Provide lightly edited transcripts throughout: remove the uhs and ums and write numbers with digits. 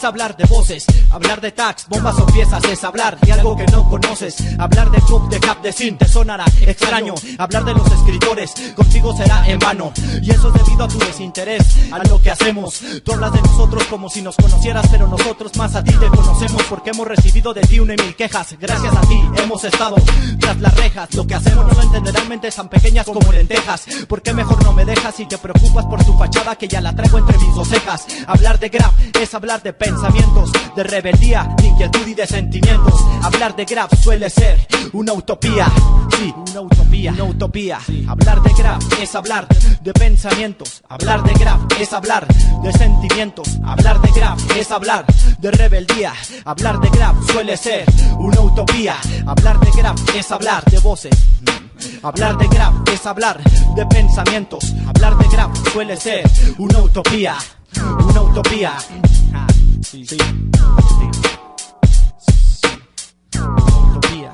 hablar de voces, hablar de tags, bombas o piezas, es hablar de algo que no conoces. Hablar de club, de cap, de sin, te sonará extraño. Hablar de los escritores, contigo será en vano. Y eso es debido a tu desinterés, a lo que hacemos. Tú hablas de nosotros como si nos conocieras, pero nosotros más a ti te conocemos, porque hemos recibido de ti 1,000 quejas. Gracias a ti hemos estado tras las rejas. Lo que hacemos no lo entenderán mentes tan pequeñas como lentejas. ¿Por qué mejor no me dejas si te preocupas por tu fachada, que ya la traigo entre mis dos cejas? Hablar de graf es hablar de pensamientos, de rebeldía, de inquietud y de sentimientos. Hablar de graf suele ser una utopía. Sí, una utopía, una utopía. Sí. Hablar de graf es hablar de pensamientos. Hablar de graf es hablar de sentimientos. Hablar de graf es hablar de rebeldía. Hablar de graf suele ser una utopía. Hablar de graf es hablar de voces. Hablar de graf es hablar de pensamientos. Hablar de graf suele ser una utopía. Una utopía. Sí, sí, sí. Utopía.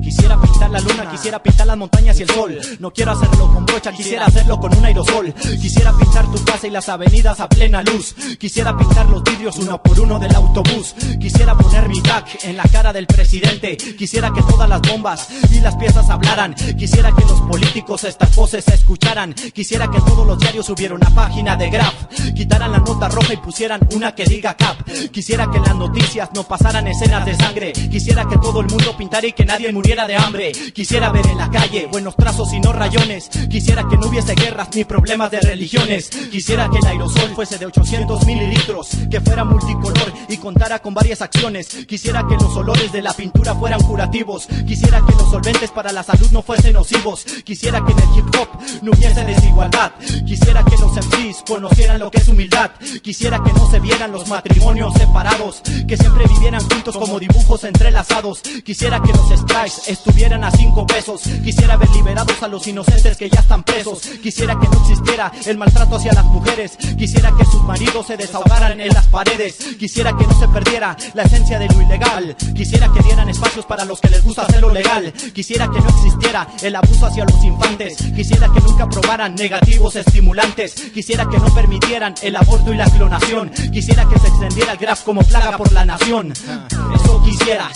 Quisiera pintar la luna, quisiera pintar las montañas y el sol. No quiero hacerlo con brocha, quisiera hacerlo con un aerosol. Quisiera pintar tu casa y las avenidas a plena luz. Quisiera pintar los vidrios uno por uno del autobús. Quisiera poner mi tag en la cara del presidente. Quisiera que todas las bombas y las piezas hablaran. Quisiera que los políticos estas voces se escucharan. Quisiera que todos los diarios hubiera una página de graf. Quitaran la nota roja y pusieran una que diga cap. Quisiera que en las noticias no pasaran escenas de sangre. Quisiera que todo el mundo pintara y que nadie muriera de hambre. Quisiera ver en la calle buenos trazos y no rayones. Quisiera que no hubiese guerras ni problemas de religiones. Quisiera que el aerosol fuese de 800 mililitros, que fuera multicolor y contara con varias acciones. Quisiera que los olores de la pintura fueran curativos. Quisiera que los solventes para la salud no fuesen nocivos. Quisiera que en el hip hop no hubiese desigualdad. Quisiera que los MCs conocieran lo que es humildad. Quisiera que no se vieran los matrimonios separados, que siempre vivieran juntos como dibujos entrelazados. Quisiera que los strikes estuvieran a 5 pesos. Quisiera ver liberados a los inocentes que ya están presos. Quisiera que no existiera el maltrato hacia las mujeres. Quisiera que sus maridos se desahogaran en las paredes. Quisiera que no se perdiera la esencia de lo ilegal. Quisiera que dieran espacios para los que les gusta hacerlo legal. Quisiera que no existiera el abuso hacia los infantes. Quisiera que nunca probaran negativos estimulantes. Quisiera que no permitieran el aborto y la clonación. Quisiera que se extendiera el graf como plaga por la nación. Eso quisiera,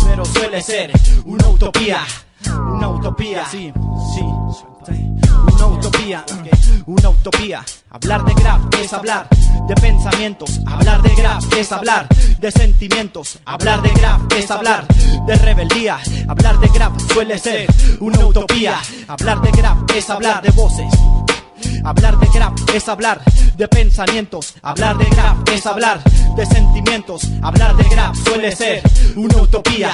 pero suele ser una utopía. Una utopía, sí, sí, una utopía, una utopía. Hablar de graf es hablar de pensamientos. Hablar de graf es hablar de sentimientos. Hablar de graf es hablar de rebeldía. Hablar de graf suele ser una utopía. Hablar de graf es hablar de voces. Hablar de graf es hablar de pensamientos. Hablar de graf es hablar de sentimientos. Hablar de graf suele ser una utopía.